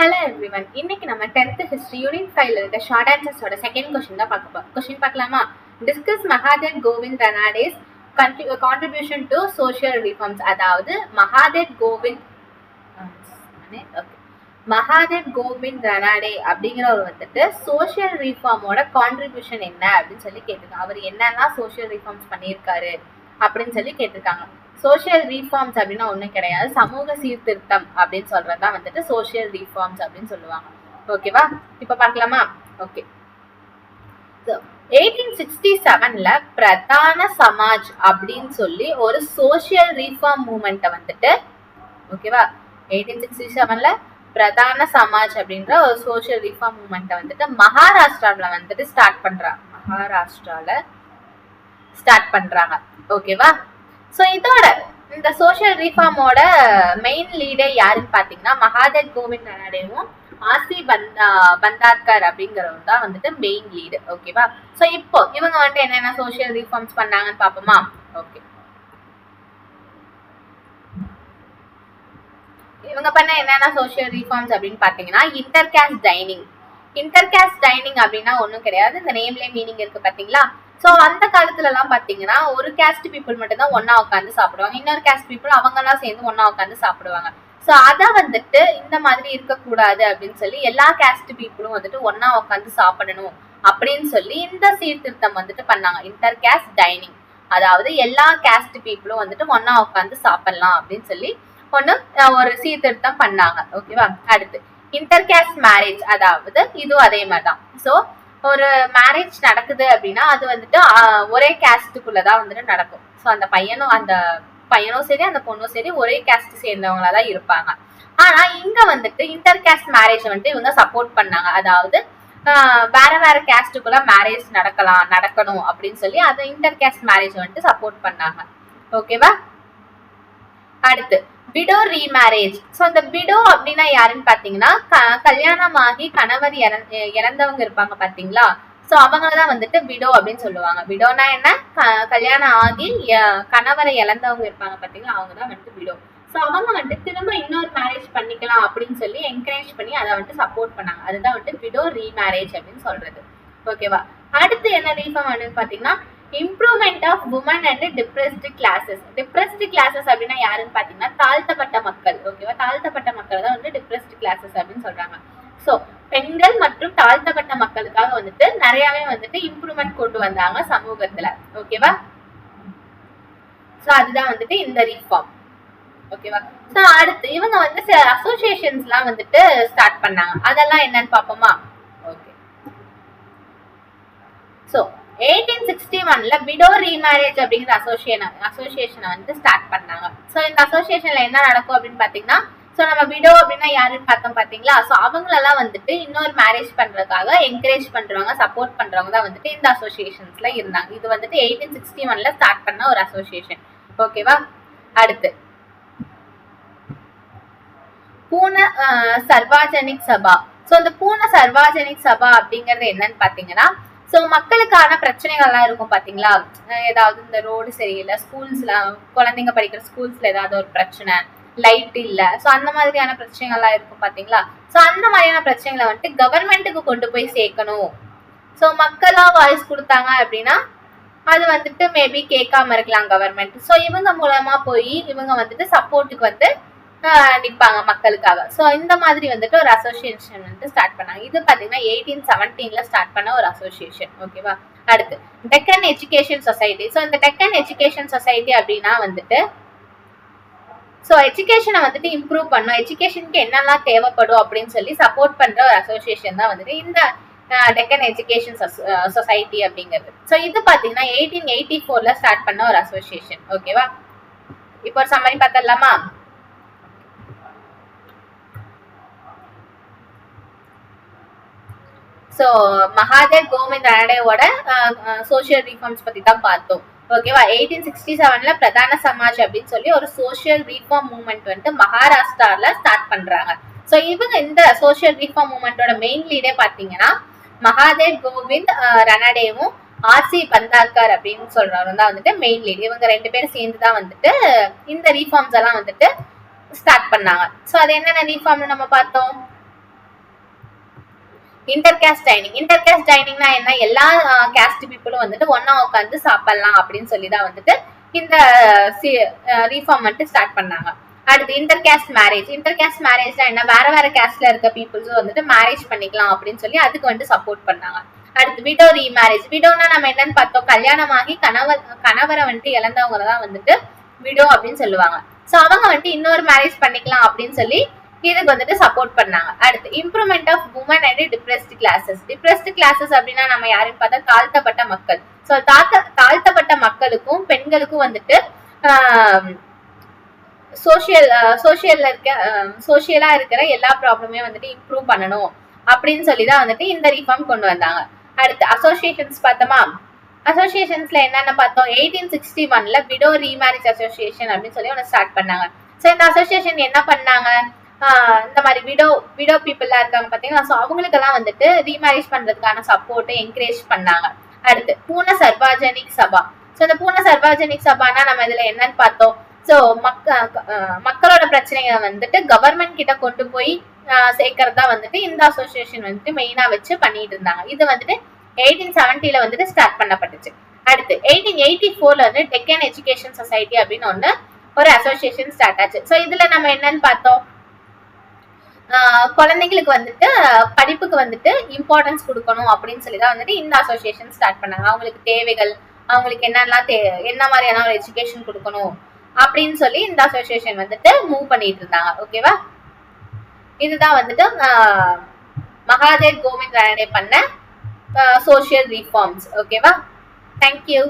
Hello everyone. இன்னைக்கு நம்ம 10th history unit 5ல இருக்க short answers ஓட செகண்ட் क्वेश्चन தான் பார்க்க போறோம். क्वेश्चन பார்க்கலாமா? Discuss Mahadev Kovind ரனாடே's contribution to social reforms. அதாவது மகாதேவ் கோவிந்த் ரனாடே அப்படிங்கிறவர் வந்துட்டு சோஷியல் ரிஃபார்மோட கான்ட்ரிபியூஷன் என்ன அப்படின்னு சொல்லி கேட்டிருக்காங்க. அவர் என்னெல்லாம் சோஷியல் ரிஃபார்ம்ஸ் பண்ணியிருக்காரு அப்படின்னு சொல்லி கேட்டிருக்காங்க. சோஷியல் ரீஃபார்ம்ஸ் அப்படின்னா ஒன்றும் கிடையாது, சமூக சீர்திருத்தம் அப்படின்னு சொல்றதுதான் வந்துட்டு சோஷியல் ரீஃபார்ம்ஸ் அப்படின்னு சொல்லுவாங்க. ஓகேவா? இப்ப பார்க்கலாமா? ஓகே. 1867ல பிரதான சமாஜ் அப்படின்னு சொல்லி ஒரு சோஷியல் ரீஃபார்ம் மூவ்மெண்ட்டை வந்துட்டு, ஓகேவா, 1867ல பிரதான சமாஜ் அப்படின்ற ஒரு சோஷியல் ரீஃபார்ம் மூவ்மெண்ட்டை வந்துட்டு மகாராஷ்டிரால வந்துட்டு ஸ்டார்ட் பண்றாங்க. ஓகேவா? ஸோ இதோட இந்த சோஷியல் ரீஃபார்மோட மெயின் லீடர் யாருன்னு பார்த்தீங்கன்னா மகாதேவ் கோவிந்த் ரனாடேவும் ஆசி பந்தார்கர் அப்படிங்கிறவங்க தான் வந்துட்டு மெயின் லீடு. ஓகேவா? ஸோ இப்போ இவங்க வந்துட்டு என்னென்ன சோஷியல் ரீஃபார்ம்ஸ் பண்ணாங்கன்னு பார்ப்போமா? ஓகே. இவங்க பண்ண என்னென்ன சோஷியல் ரீஃபார்ம்ஸ் அப்படின்னு பார்த்தீங்கன்னா இன்டர்காஸ்ட் டைனிங் அப்படின்னா ஒன்றும் கிடையாது, இந்த நேம்லேயே மீனிங் இருக்கு பார்த்தீங்களா? ஸோ அந்த காலத்துல எல்லாம் பாத்தீங்கன்னா ஒரு கேஸ்ட் பீப்புள் மட்டும் தான் ஒன்னா உட்காந்து சாப்பிடுவாங்க, இன்னொரு கேஸ்ட் பீப்புள் அவங்க எல்லாம் சேர்ந்து ஒன்னா உட்காந்து சாப்பிடுவாங்க. ஸோ அதை வந்துட்டு இந்த மாதிரி இருக்கக்கூடாது அப்படின்னு சொல்லி எல்லா கேஸ்ட் பீப்புளும் வந்துட்டு ஒன்னா உட்காந்து சாப்பிடணும் அப்படின்னு சொல்லி இந்த சீர்திருத்தம் வந்துட்டு பண்ணாங்க, இன்டர் கேஸ்ட் டைனிங். அதாவது எல்லா கேஸ்ட் பீப்புளும் வந்துட்டு ஒன்னா உட்காந்து சாப்பிடலாம் அப்படின்னு சொல்லி ஒரு சீர்திருத்தம் பண்ணாங்க. ஓகேவா? அடுத்து இன்டர் கேஸ்ட் மேரேஜ், அதாவது இதுவும் அதே மாதிரிதான். ஸோ ஒரு மேரேஜ் நடக்குது அப்படின்னா அது வந்துட்டு ஒரே கேஸ்டுக்குள்ளதான் வந்துட்டு நடக்கும். ஸோ அந்த பையனும் சரி அந்த பொண்ணும் சரி ஒரே கேஸ்ட் சேர்ந்தவங்களா தான் இருப்பாங்க. ஆனா இங்க வந்துட்டு இன்டர் கேஸ்ட் மேரேஜ் வந்துட்டு இவங்க சப்போர்ட் பண்ணாங்க. அதாவது வேற கேஸ்டுக்குள்ள மேரேஜ் நடக்கணும் அப்படின்னு சொல்லி அதை இன்டர் கேஸ்ட் மேரேஜ் வந்துட்டு சப்போர்ட் பண்ணாங்க. ஓகேவா? அடுத்து விடோ ரீமேரேஜ். ஸோ அந்த விடோ அப்படின்னா யாருன்னு பாத்தீங்கன்னா கல்யாணமாகி கணவர் இறந்தவங்க இருப்பாங்க பாத்தீங்களா? ஸோ அவங்கதான் வந்துட்டு விடோ அப்படின்னு சொல்லுவாங்க. விடோனா என்ன? கல்யாணம் ஆகி கணவரை இழந்தவங்க இருப்பாங்க பாத்தீங்களா, அவங்கதான் வந்துட்டு விடோ. ஸோ அவங்க வந்துட்டு திரும்ப இன்னொரு மேரேஜ் பண்ணிக்கலாம் அப்படின்னு சொல்லி என்கரேஜ் பண்ணி அதை வந்துட்டு சப்போர்ட் பண்ணாங்க. அதுதான் வந்துட்டு விடோ ரீமேரேஜ் அப்படின்னு சொல்றது. ஓகேவா? அடுத்து என்ன ரீஃபார்ம் அப்படின்னு பாத்தீங்கன்னா improvement of women and depressed classes. அப்படின்னா யாருன்னு பாத்தீங்கன்னா தாழ்த்தப்பட்ட மக்கள். ஓகேவா? தாழ்த்தப்பட்ட மக்கள் தான் வந்து டிப்ரெஸ்டு கிளாஸஸ் அப்படின்னு சொல்றாங்க. ஸோ பெண்கள் மற்றும் தாழ்த்தப்பட்ட மக்களுக்காக வந்துட்டு நிறையவே வந்துட்டு இம்ப்ரூவ்மெண்ட் கொண்டு வந்தாங்க சமூகத்துல. ஓகேவா? ஸோ அதுதான் வந்துட்டு இந்த ரீஃபார்ம். ஓகேவா? ஸோ அடுத்து இவங்க வந்து சில அசோசியேஷன்ஸ் எல்லாம் வந்துட்டு ஸ்டார்ட் பண்ணாங்க. அதெல்லாம் என்னன்னு பாப்போமா? ஓகே. ஸோ 1861ல விடோ ரீமேரேஜ் அப்படிங்கிற அசோசியேஷனை வந்து ஸ்டார்ட் பண்ணாங்க. ஸோ இந்த அசோசியேஷன்ல என்ன நடக்கும் அப்படின்னு பாத்தீங்கன்னா, ஸோ நம்ம விடோ அப்படின்னா யாருன்னு பார்த்தோம் பாத்தீங்களா? ஸோ அவங்களெல்லாம் வந்துட்டு இன்னொரு மேரேஜ் பண்றதுக்காக என்கரேஜ் பண்றவங்க சப்போர்ட் பண்றவங்க தான் வந்துட்டு இந்த அசோசியேஷன்ஸ்ல இருந்தாங்க. இது வந்துட்டு 1861ல ஸ்டார்ட் பண்ண ஒரு அசோசியேஷன். ஓகேவா? அடுத்து பூன சர்வாஜனிக் சபா. ஸோ இந்த பூன சர்வாஜனிக் சபா அப்படிங்கிறது என்னன்னு பாத்தீங்கன்னா, ஸோ மக்களுக்கான பிரச்சனைகள்லாம் இருக்கும் பாத்தீங்களா? ஏதாவது இந்த ரோடு சரியில்லை, ஸ்கூல்ஸ்ல குழந்தைங்க படிக்கிற ஸ்கூல்ஸ்ல ஏதாவது ஒரு பிரச்சனை, லைட் இல்ல, ஸோ அந்த மாதிரியான பிரச்சனைகள்லாம் இருக்கும் பாத்தீங்களா? ஸோ அந்த மாதிரியான பிரச்சனைகளை வந்துட்டு கவர்மெண்ட்டுக்கு கொண்டு போய் சேர்க்கணும். ஸோ மக்களா வாய்ஸ் கொடுத்தாங்க அப்படின்னா அது வந்துட்டு மேபி கேட்காம இருக்கலாம் கவர்மெண்ட். ஸோ இவங்க மூலமா போய் இவங்க வந்துட்டு சப்போர்ட்டுக்கு வந்து நிற்பாங்க மக்களுக்காக. ஸோ இந்த மாதிரி வந்துட்டு ஒரு அசோசியேஷன் வந்துட்டு ஸ்டார்ட் பண்ணாங்க. இது பாத்தீங்கன்னா 1817ல ஸ்டார்ட் பண்ண ஒரு அசோசியேஷன். ஓகேவா? அடுத்து டெக்கன் எஜுகேஷன் சொசைட்டி. ஸோ இந்த டெக்கன் எஜுகேஷன் சொசைட்டி அப்படின்னா வந்துட்டு ஸோ எஜுகேஷனை வந்துட்டு இம்ப்ரூவ் பண்ணும், எஜுகேஷனுக்கு என்னெல்லாம் தேவைப்படும் அப்படின்னு சொல்லி சப்போர்ட் பண்ற ஒரு அசோசியேஷன் தான் வந்துட்டு இந்த டெக்கன் எஜுகேஷன் சொசைட்டி அப்படிங்கிறது. ஸோ இது பாத்தீங்கன்னா 1884ல ஸ்டார்ட் பண்ண ஒரு அசோசியேஷன். ஓகேவா? இப்போ ஒரு சம்மரி பார்த்தலாமா? ஸோ மகாதேவ் கோவிந்த் ரனாடேவோட சோஷியல் ரீஃபார்ம்ஸ் பத்தி தான் பார்த்தோம். ஓகேவா? 1867ல பிரதான சமாஜ் அப்படின்னு சொல்லி ஒரு சோஷியல் ரீஃபார்ம் மூவ்மெண்ட் வந்துட்டு மகாராஷ்டிரால ஸ்டார்ட் பண்றாங்க. ஸோ இவங்க இந்த சோஷியல் ரீஃபார்ம் மூவ்மெண்டோட மெயின் லீடே பாத்தீங்கன்னா மகாதேவ் கோவிந்த் ரனாடேவும் ஆசி பந்தார்கர் அப்படின்னு சொல்றவங்க தான் வந்துட்டு மெயின் லீட். இவங்க ரெண்டு பேரும் சேர்ந்து தான் வந்துட்டு இந்த ரீஃபார்ம்ஸ் எல்லாம் வந்துட்டு ஸ்டார்ட் பண்ணாங்க. ஸோ அது என்னென்ன ரீஃபார்ம்னு நம்ம பார்த்தோம். இன்டர் கேஸ்ட் டைனிங்னா என்ன, எல்லா கேஸ்ட் பீப்புளும் வந்துட்டு ஒன்னா உட்காந்து சாப்பிடலாம் அப்படின்னு சொல்லி தான் வந்துட்டு இந்த ரீஃபார்ம் வந்துட்டு ஸ்டார்ட் பண்ணாங்க. அடுத்து இன்டர் கேஸ்ட் மேரேஜ்னா என்ன, வேற வேற கேஸ்ட்ல இருக்க பீப்புள்ஸும் வந்துட்டு மேரேஜ் பண்ணிக்கலாம் அப்படின்னு சொல்லி அதுக்கு வந்துட்டு சப்போர்ட் பண்ணாங்க. அடுத்து விடோ ரீமேரேஜ். விடோனா நம்ம என்னன்னு பார்த்தோம், கல்யாணமாகி கணவரை வந்துட்டு இழந்தவங்க தான் வந்துட்டு விடோ அப்படின்னு சொல்லுவாங்க. ஸோ அவங்க வந்துட்டு இன்னொரு மேரேஜ் பண்ணிக்கலாம் அப்படின்னு சொல்லி இதுக்கு வந்துட்டு சப்போர்ட் பண்ணாங்க. அடுத்து improvement of women and depressed classes அப்படின்னா நம்ம யாருன்னு பார்த்தா தாழ்த்தப்பட்ட மக்கள். ஸோ தாழ்த்தப்பட்ட மக்களுக்கும் பெண்களுக்கும் வந்துட்டு சோசியலா இருக்கிற எல்லா ப்ராப்ளமே வந்துட்டு இம்ப்ரூவ் பண்ணணும் அப்படின்னு சொல்லிதான் வந்துட்டு இந்த ரீஃபார்ம் கொண்டு வந்தாங்க. அடுத்து அசோசியேஷன்ஸ் பார்த்தோமா, அசோசியேஷன்ஸ்ல என்னென்ன பார்த்தோம், 1861ல விடோ ரீமேரேஜ் அசோசியேஷன் அப்படின்னு சொல்லி ஒன்று ஸ்டார்ட் பண்ணாங்க. ஸோ இந்த அசோசியேஷன் என்ன பண்ணாங்க, இந்த மாதிரி விடோ பீப்புளா இருக்காங்க பாத்தீங்கன்னா, ஸோ அவங்களுக்கெல்லாம் வந்துட்டு ரீமேரேஜ் பண்றதுக்கான சப்போர்ட்டை என்கரேஜ் பண்ணாங்க. அடுத்து பூர்ண சர்வாஜனிக் சபா. ஸோ இந்த பூர்ண சர்வாஜனிக் சபானா நம்ம இதுல என்னன்னு பார்த்தோம், ஸோ மக்களோட பிரச்சனைகளை வந்துட்டு கவர்மெண்ட் கிட்ட கொண்டு போய் சேர்க்கறதா வந்துட்டு இந்த அசோசியேஷன் வந்துட்டு மெயினா வச்சு பண்ணிட்டு இருந்தாங்க. இது வந்துட்டு 1870ல வந்துட்டு ஸ்டார்ட் பண்ணப்பட்டுச்சு. அடுத்து 1884ல வந்து டெக்கன் எஜுகேஷன் சொசைட்டி அப்படின்னு ஒன்று ஒரு அசோசியேஷன் ஸ்டார்ட் ஆச்சு. ஸோ இதுல நம்ம என்னன்னு பார்த்தோம், குழந்தைங்களுக்கு வந்துட்டு படிப்புக்கு வந்துட்டு இம்பார்ட்டன்ஸ் கொடுக்கணும் அப்படின்னு சொல்லி தான் வந்துட்டு இந்த அசோசியேஷன் ஸ்டார்ட் பண்ணாங்க. அவங்களுக்கு தேவைகள், அவங்களுக்கு என்னெல்லாம் என்ன மாதிரியான ஒரு எஜுகேஷன் கொடுக்கணும் அப்படின்னு சொல்லி இந்த அசோசியேஷன் வந்துட்டு மூவ் பண்ணிட்டு இருந்தாங்க. ஓகேவா, இதுதான் வந்துட்டு மகாதேவ் கோவிந்த் ரானடே பண்ண சோஷியல் ரீஃபார்ம்ஸ். ஓகேவா, தேங்க்யூ.